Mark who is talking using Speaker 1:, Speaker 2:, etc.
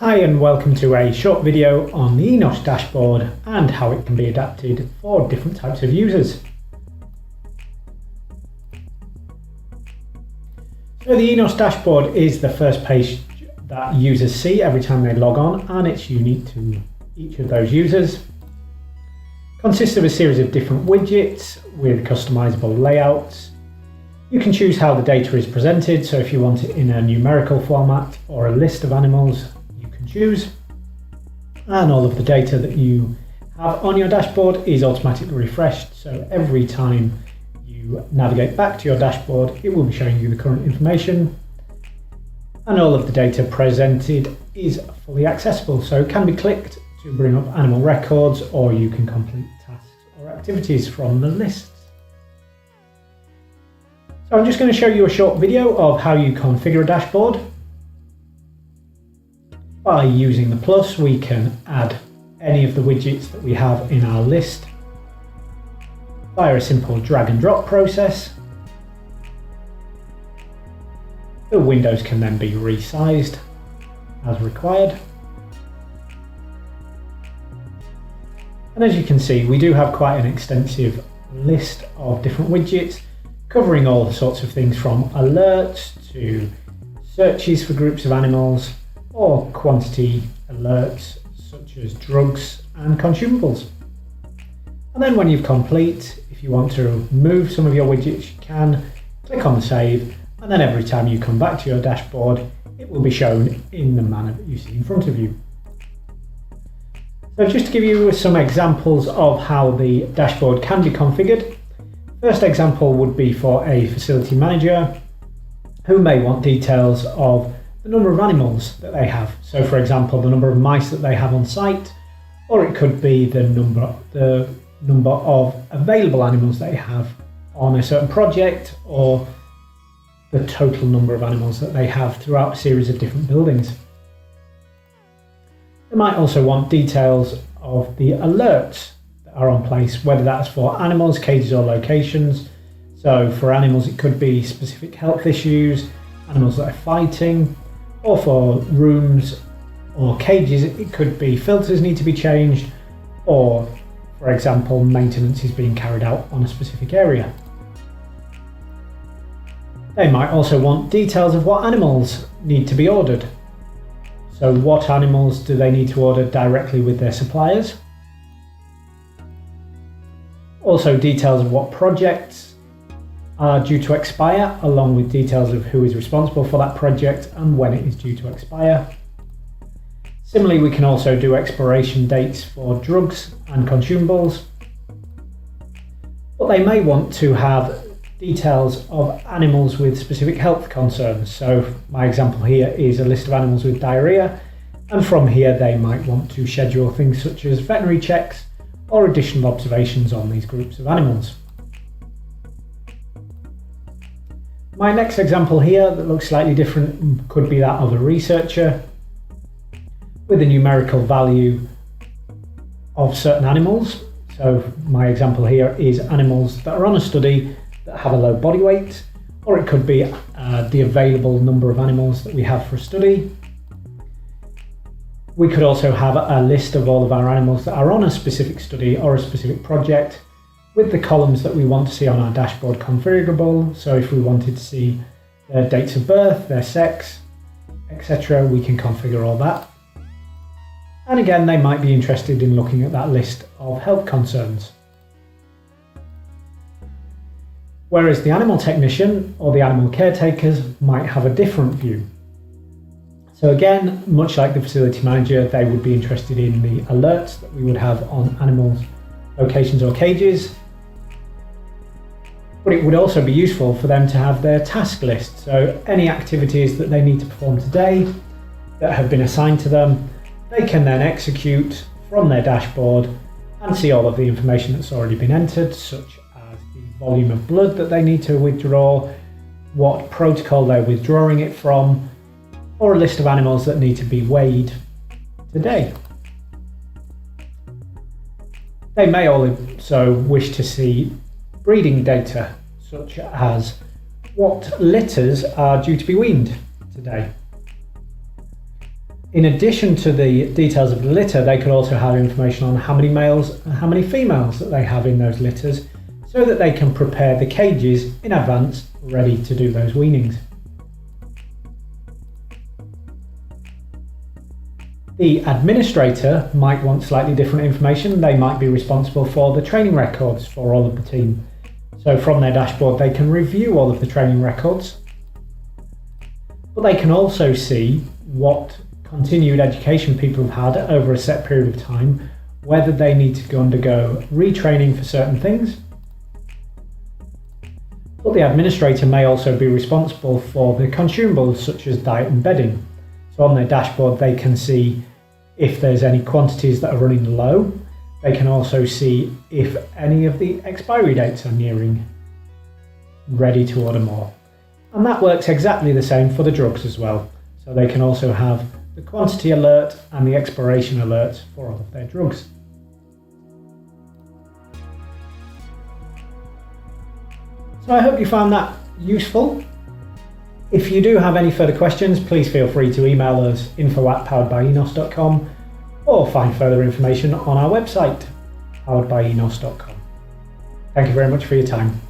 Speaker 1: Hi and welcome to a short video on the enos dashboard and how it can be adapted for different types of users. So the enos dashboard is the first page that users see every time they log on, and it's unique to each of those users. Consists of a series of different widgets with customizable layouts. You can choose how the data is presented, so if you want it in a numerical format or a list of animals, you can choose. And all of the data that you have on your dashboard is automatically refreshed, so every time you navigate back to your dashboard, it will be showing you the current information. And all of the data presented is fully accessible, so it can be clicked to bring up animal records, or you can complete tasks or activities from the lists. So I'm just going to show you a short video of how you configure a dashboard. By using the plus, we can add any of the widgets that we have in our list via a simple drag and drop process. The windows can then be resized as required. And as you can see, we do have quite an extensive list of different widgets covering all the sorts of things from alerts to searches for groups of animals or quantity alerts such as drugs and consumables. And then when you've complete, if you want to remove some of your widgets, you can click on the save, and then every time you come back to your dashboard, it will be shown in the manner that you see in front of you. So just to give you some examples of how the dashboard can be configured. First example would be for a facility manager who may want details of the number of animals that they have. So for example, the number of mice that they have on site, or it could be the number of available animals they have on a certain project, or the total number of animals that they have throughout a series of different buildings. They might also want details of the alerts that are on place, whether that's for animals, cages or locations. So for animals it could be specific health issues, animals that are fighting, or for rooms or cages it could be filters need to be changed, or for example maintenance is being carried out on a specific area. They might also want details of what animals need to be ordered. So what animals do they need to order directly with their suppliers? Also details of what projects are due to expire, along with details of who is responsible for that project and when it is due to expire. Similarly, we can also do expiration dates for drugs and consumables. But they may want to have details of animals with specific health concerns. So my example here is a list of animals with diarrhea, and from here they might want to schedule things such as veterinary checks or additional observations on these groups of animals. My next example here that looks slightly different could be that of a researcher with a numerical value of certain animals. So my example here is animals that are on a study that have a low body weight, or it could be the available number of animals that we have for a study. We could also have a list of all of our animals that are on a specific study or a specific project, with the columns that we want to see on our dashboard configurable. So if we wanted to see their dates of birth, their sex, etc., we can configure all that. And again, they might be interested in looking at that list of health concerns. Whereas the animal technician or the animal caretakers might have a different view. So again, much like the facility manager, they would be interested in the alerts that we would have on animals, locations or cages. But it would also be useful for them to have their task list. So any activities that they need to perform today that have been assigned to them, they can then execute from their dashboard and see all of the information that's already been entered, such as the volume of blood that they need to withdraw, what protocol they're withdrawing it from, or a list of animals that need to be weighed today. They may also wish to see breeding data, such as what litters are due to be weaned today. In addition to the details of the litter, they could also have information on how many males and how many females that they have in those litters, so that they can prepare the cages in advance, ready to do those weanings. The administrator might want slightly different information. They might be responsible for the training records for all of the team. So from their dashboard, they can review all of the training records, but they can also see what continued education people have had over a set period of time, whether they need to undergo retraining for certain things. But the administrator may also be responsible for the consumables such as diet and bedding. So on their dashboard, they can see if there's any quantities that are running low. They can also see if any of the expiry dates are nearing, ready to order more. And that works exactly the same for the drugs as well. So they can also have the quantity alert and the expiration alert for all of their drugs. So I hope you found that useful. If you do have any further questions, please feel free to email us info@poweredbyenos.com or find further information on our website, poweredbyenos.com. Thank you very much for your time.